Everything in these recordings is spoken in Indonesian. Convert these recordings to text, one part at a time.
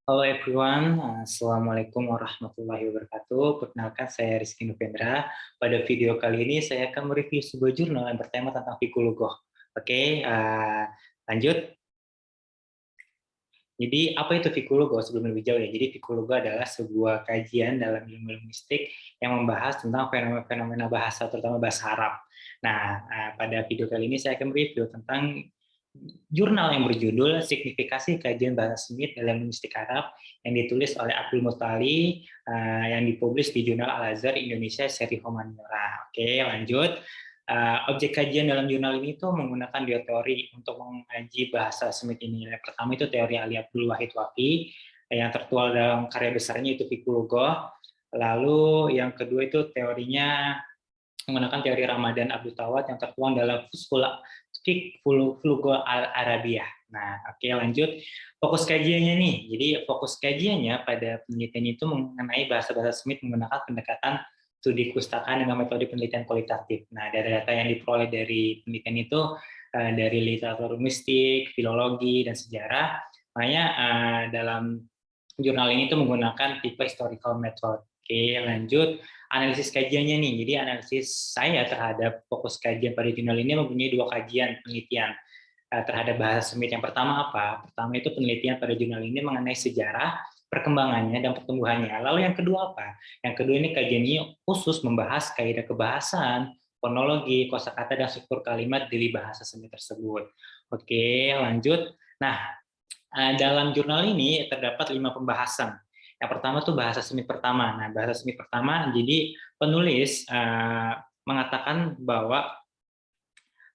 Halo everyone, Assalamualaikum warahmatullahi wabarakatuh. Perkenalkan saya Rizky Nupendra. Pada video kali ini saya akan mereview sebuah jurnal yang bertema tentang Fikulugoh. Oke, lanjut. Jadi apa itu Fikulugoh sebelum lebih jauh ya? Jadi Fikulugoh adalah sebuah kajian dalam ilmu linguistik yang membahas tentang fenomena-fenomena bahasa, terutama bahasa Arab. Nah, pada video kali ini saya akan mereview tentang jurnal yang berjudul Signifikasi Kajian Bahasa Semit dalam Linguistik Arab yang ditulis oleh Abdul Mutali yang dipublish di Jurnal Al-Azhar Indonesia seri Humaniora. Oke, lanjut. Objek kajian dalam jurnal ini tuh menggunakan dua teori untuk mengaji bahasa Semit ini. Yang pertama itu teori Ali Abdul Wahid Waqi yang tertuang dalam karya besarnya itu Fikulugoh. Lalu yang kedua itu teorinya menggunakan teori Ramadan Abdul Tawad yang tertuang dalam Fulugo Arabia. Nah, oke lanjut. Fokus kajiannya nih. Jadi fokus kajiannya pada penelitian itu mengenai bahasa-bahasa Semit menggunakan pendekatan studi kustakaan dengan metode penelitian kualitatif. Nah, dari data yang diperoleh dari penelitian itu dari literatur mistik, filologi, dan sejarah. Makanya dalam jurnal ini tuh menggunakan tipe historical method. Oke, lanjut. Analisis kajiannya nih. Jadi analisis saya terhadap fokus kajian pada jurnal ini mempunyai dua kajian penelitian terhadap bahasa Semit. Yang pertama apa? Pertama itu penelitian pada jurnal ini mengenai sejarah, perkembangannya, dan pertumbuhannya. Lalu yang kedua apa? Yang kedua ini kajian ini khusus membahas kaidah kebahasaan, fonologi, kosakata, dan struktur kalimat dari bahasa Semit tersebut. Oke, lanjut. Nah, dalam jurnal ini terdapat 5 pembahasan. Yang pertama tuh bahasa Semit pertama. Nah, bahasa Semit pertama, jadi penulis mengatakan bahwa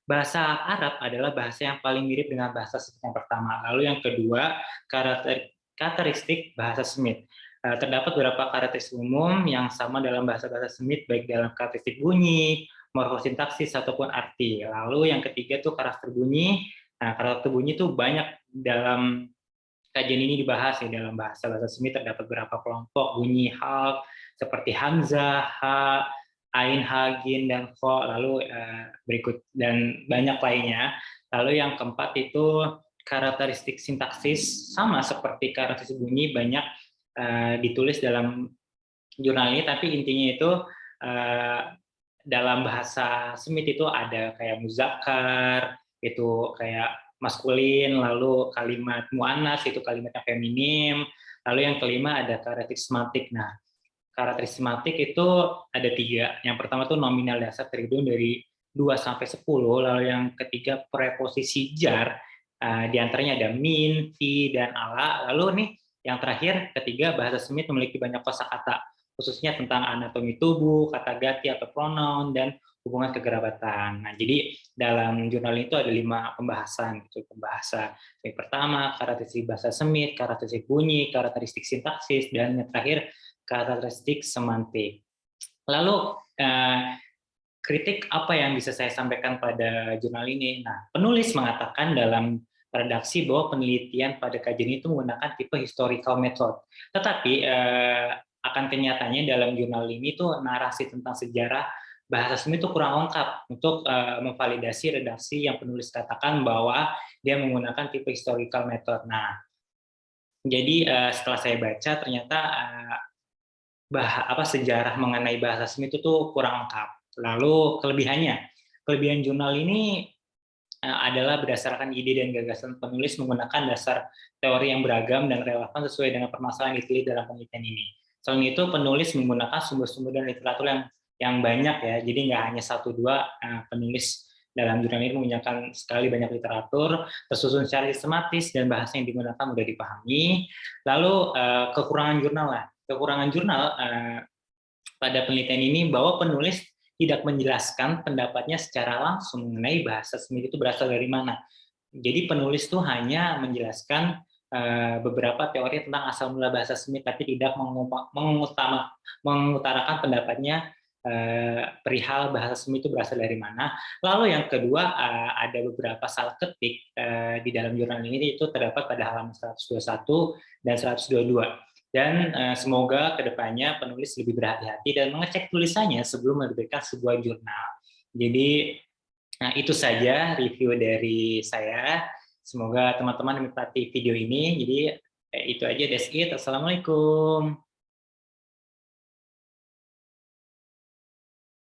bahasa Arab adalah bahasa yang paling mirip dengan bahasa Semit yang pertama. Lalu yang kedua, karakteristik bahasa Semit. Terdapat beberapa karakteristik umum yang sama dalam bahasa-bahasa Semit, baik dalam karakteristik bunyi, morfosintaksis, ataupun arti. Lalu yang ketiga tuh karakter bunyi. Nah, karakter bunyi itu banyak dalam kajian ini dibahas ya. Dalam bahasa-bahasa Semit terdapat beberapa kelompok bunyi hal seperti hamzah, ha, ain, ha, gin, dan kho, lalu berikut dan banyak lainnya. Lalu yang keempat itu karakteristik sintaksis, sama seperti karakteristik bunyi, banyak ditulis dalam jurnal ini, tapi intinya itu uh, dalam bahasa Semit itu ada kayak muzakkar, itu kayak maskulin, lalu kalimat muannas itu kalimat yang feminim, lalu yang kelima ada karakteristik. Nah, karakteristik itu ada tiga. Yang pertama tuh nominal dasar terhitung dari 2 sampai 10, lalu yang ketiga preposisi jar, di antaranya ada min, fi, dan ala. Lalu nih yang terakhir ketiga, bahasa Semit memiliki banyak kosakata khususnya tentang anatomi tubuh, kata ganti atau pronoun, dan hubungan kekerabatan. Nah, jadi dalam jurnal itu ada 5 pembahasan. Gitu. Pembahasan yang pertama, karakteristik bahasa Semit, karakteristik bunyi, karakteristik sintaksis, dan yang terakhir, karakteristik semantik. Lalu, kritik apa yang bisa saya sampaikan pada jurnal ini? Nah, penulis mengatakan dalam redaksi bahwa penelitian pada kajian itu menggunakan tipe historical method. Tetapi akan kenyataannya dalam jurnal ini tuh narasi tentang sejarah bahasa Semit itu kurang lengkap untuk memvalidasi redaksi yang penulis katakan bahwa dia menggunakan tipe historical method. Nah, jadi setelah saya baca ternyata sejarah mengenai bahasa Semit itu tuh kurang lengkap. Lalu kelebihan jurnal ini adalah berdasarkan ide dan gagasan penulis menggunakan dasar teori yang beragam dan relevan sesuai dengan permasalahan yang diteliti dalam penelitian ini. Selain itu, penulis menggunakan sumber-sumber dan literatur yang banyak ya, jadi nggak hanya satu dua penulis dalam jurnal ini menggunakan sekali banyak literatur, tersusun secara sistematis dan bahasa yang digunakan mudah dipahami. Lalu kekurangan jurnal lah. Kekurangan jurnal pada penelitian ini bahwa penulis tidak menjelaskan pendapatnya secara langsung mengenai bahasa Semit itu berasal dari mana. Jadi penulis tuh hanya menjelaskan beberapa teori tentang asal mula bahasa Semit, tapi tidak mengutarakan pendapatnya perihal bahasa Semit itu berasal dari mana. Lalu yang kedua, ada beberapa salah ketik di dalam jurnal ini, itu terdapat pada halaman 121 dan 122. Dan semoga kedepannya penulis lebih berhati-hati dan mengecek tulisannya sebelum menerbitkan sebuah jurnal. Jadi itu saja review dari saya. Semoga teman-teman menikmati video ini. Jadi Itu aja, that's it. Assalamualaikum.